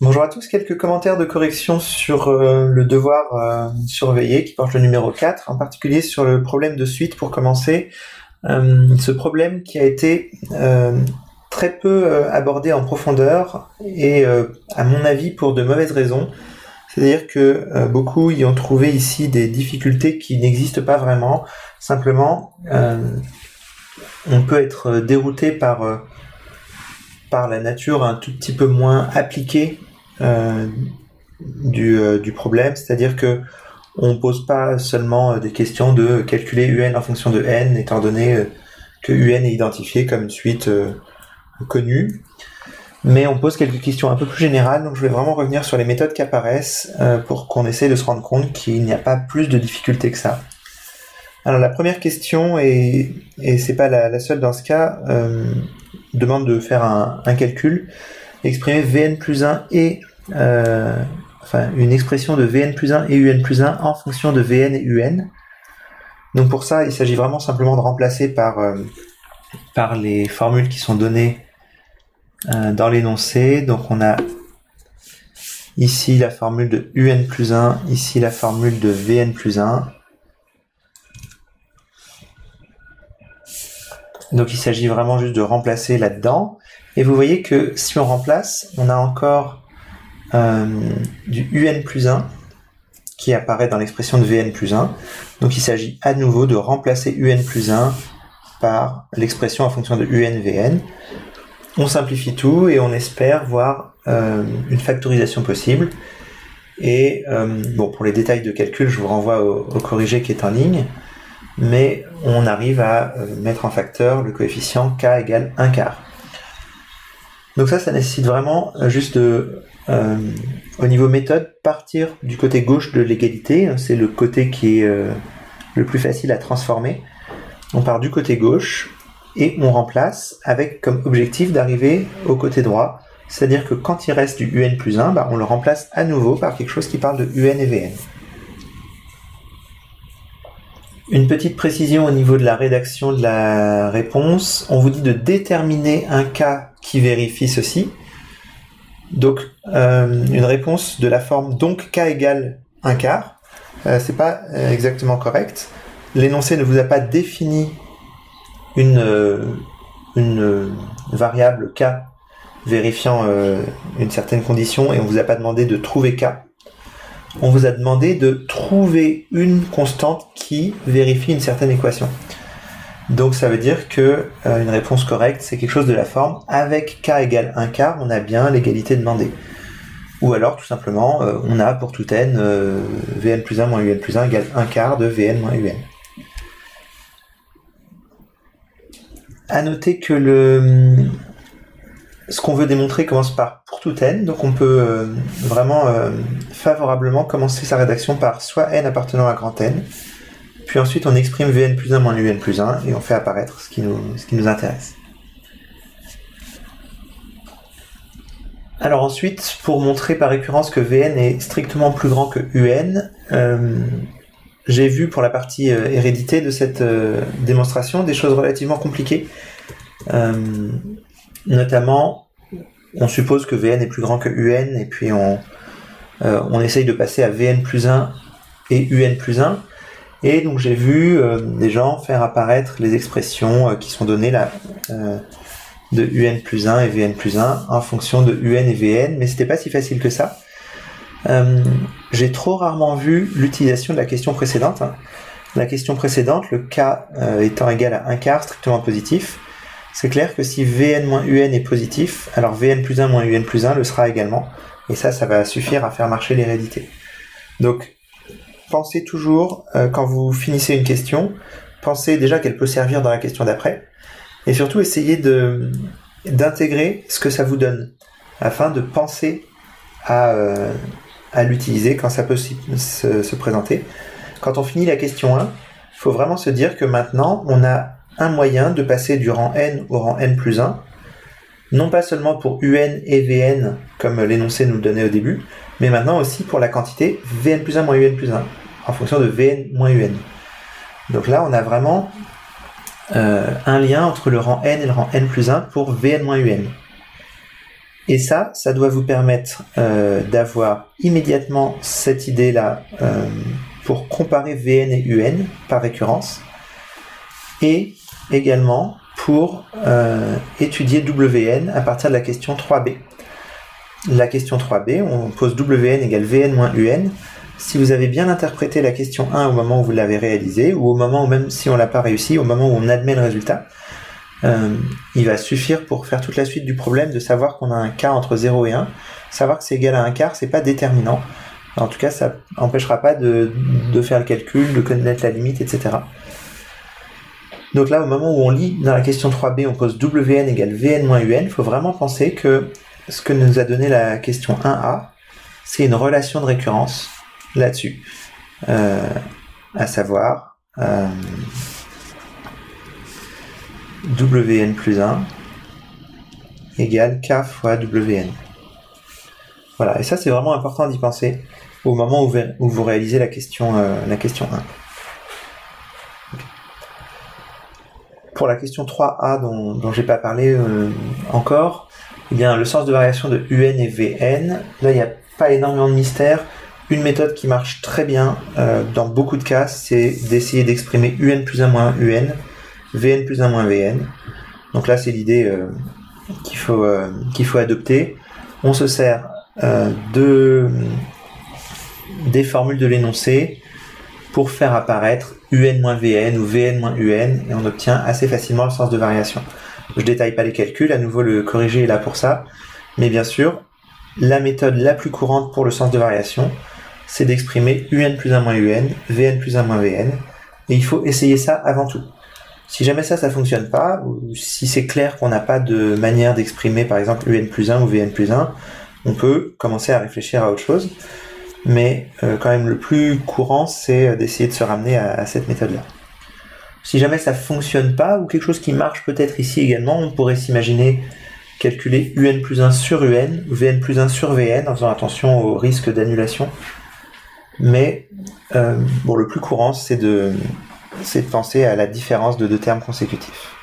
Bonjour à tous, quelques commentaires de correction sur le devoir surveillé qui porte le numéro 4, en particulier sur le problème de suite pour commencer. Ce problème qui a été très peu abordé en profondeur et à mon avis pour de mauvaises raisons. C'est-à-dire que beaucoup y ont trouvé ici des difficultés qui n'existent pas vraiment. Simplement, on peut être dérouté par la nature un tout petit peu moins appliquée du problème, c'est-à-dire que on pose pas seulement des questions de calculer UN en fonction de n, étant donné que UN est identifié comme une suite connue, mais on pose quelques questions un peu plus générales, donc je vais vraiment revenir sur les méthodes qui apparaissent pour qu'on essaie de se rendre compte qu'il n'y a pas plus de difficultés que ça. Alors la première question, et c'est pas la seule dans ce cas, demande de faire un calcul, exprimer Vn plus 1 et une expression de Vn plus 1 et Un plus 1 en fonction de Vn et Un. Donc pour ça, il s'agit vraiment simplement de remplacer par les formules qui sont données dans l'énoncé. Donc on a ici la formule de Un plus 1, ici la formule de Vn plus 1. Donc il s'agit vraiment juste de remplacer là-dedans. Et vous voyez que si on remplace, on a encore du Un plus 1 qui apparaît dans l'expression de Vn plus 1. Donc il s'agit à nouveau de remplacer Un plus 1 par l'expression en fonction de Un Vn. On simplifie tout et on espère voir une factorisation possible. Et pour les détails de calcul, je vous renvoie au corrigé qui est en ligne. Mais on arrive à mettre en facteur le coefficient k égale 1 quart. Donc ça nécessite vraiment juste de, au niveau méthode, partir du côté gauche de l'égalité. C'est le côté qui est le plus facile à transformer. On part du côté gauche et on remplace avec comme objectif d'arriver au côté droit. C'est-à-dire que quand il reste du Un plus 1, on le remplace à nouveau par quelque chose qui parle de Un et Vn. Une petite précision au niveau de la rédaction de la réponse. On vous dit de déterminer un cas qui vérifie ceci. Donc, une réponse de la forme donc k égale 1 quart. C'est pas exactement correct. L'énoncé ne vous a pas défini une variable k vérifiant une certaine condition et on vous a pas demandé de trouver k. On vous a demandé de trouver une constante qui vérifie une certaine équation. Donc ça veut dire que une réponse correcte, c'est quelque chose de la forme avec k égale 1 quart, on a bien l'égalité demandée. Ou alors tout simplement, on a pour tout n, Vn plus 1 moins Un plus 1 égale 1 quart de Vn moins Un. À noter que ce qu'on veut démontrer commence par pour tout n, donc on peut vraiment favorablement commencer sa rédaction par soit n appartenant à grand N, puis ensuite on exprime Vn plus 1 moins Un plus 1 et on fait apparaître ce qui nous intéresse. Alors ensuite, pour montrer par récurrence que Vn est strictement plus grand que Un, j'ai vu pour la partie hérédité de cette démonstration des choses relativement compliquées. Notamment, on suppose que Vn est plus grand que Un, et puis on essaye de passer à Vn plus 1 et Un plus 1. Et donc j'ai vu des gens faire apparaître les expressions qui sont données là, de Un plus 1 et Vn plus 1 en fonction de Un et Vn, mais c'était pas si facile que ça. J'ai trop rarement vu l'utilisation de la question précédente. La question précédente, le k étant égal à 1 quart strictement positif, c'est clair que si Vn moins Un est positif, alors Vn plus 1 moins Un plus 1 le sera également, et ça va suffire à faire marcher l'hérédité. Donc, pensez toujours, quand vous finissez une question, pensez déjà qu'elle peut servir dans la question d'après, et surtout essayez d'intégrer ce que ça vous donne, afin de penser à l'utiliser quand ça peut se présenter. Quand on finit la question 1, il faut vraiment se dire que maintenant, on a un moyen de passer du rang n au rang n plus 1, non pas seulement pour Un et Vn, comme l'énoncé nous le donnait au début, mais maintenant aussi pour la quantité Vn plus 1 moins Un plus 1, en fonction de Vn moins Un. Donc là, on a vraiment un lien entre le rang n et le rang n plus 1 pour Vn moins Un. Et ça doit vous permettre d'avoir immédiatement cette idée-là pour comparer Vn et Un par récurrence, et également pour étudier Wn à partir de la question 3b. La question 3b, on pose Wn égale Vn moins Un. Si vous avez bien interprété la question 1 au moment où vous l'avez réalisée, ou au moment où, même si on l'a pas réussi, au moment où on admet le résultat, il va suffire pour faire toute la suite du problème de savoir qu'on a un quart entre 0 et 1. Savoir que c'est égal à un quart, c'est pas déterminant. En tout cas, ça n'empêchera pas de faire le calcul, de connaître la limite, etc. Donc là, au moment où on lit dans la question 3b, on pose Wn égale Vn moins Un, il faut vraiment penser que ce que nous a donné la question 1a, c'est une relation de récurrence là-dessus. À savoir Wn plus 1 égale k fois Wn. Voilà, et ça c'est vraiment important d'y penser au moment où vous réalisez la question 1. Pour la question 3a dont j'ai pas parlé encore, eh bien, le sens de variation de Un et Vn, là il n'y a pas énormément de mystère. Une méthode qui marche très bien dans beaucoup de cas, c'est d'essayer d'exprimer Un plus 1 moins Un, Vn plus 1 moins Vn. Donc là, c'est l'idée qu'il faut adopter. On se sert des formules de l'énoncé pour faire apparaître Un moins Vn ou Vn moins Un, et on obtient assez facilement le sens de variation. Je détaille pas les calculs, à nouveau le corrigé est là pour ça, mais bien sûr, la méthode la plus courante pour le sens de variation, c'est d'exprimer Un plus 1 moins Un, Vn plus 1 moins Vn, et il faut essayer ça avant tout. Si jamais ça fonctionne pas, ou si c'est clair qu'on n'a pas de manière d'exprimer par exemple Un plus 1 ou Vn plus 1, on peut commencer à réfléchir à autre chose, mais quand même le plus courant, c'est d'essayer de se ramener à cette méthode-là. Si jamais ça fonctionne pas, ou quelque chose qui marche peut-être ici également, on pourrait s'imaginer calculer Un plus 1 sur Un, ou Vn plus 1 sur Vn, en faisant attention au risque d'annulation. Mais le plus courant, c'est de penser à la différence de deux termes consécutifs.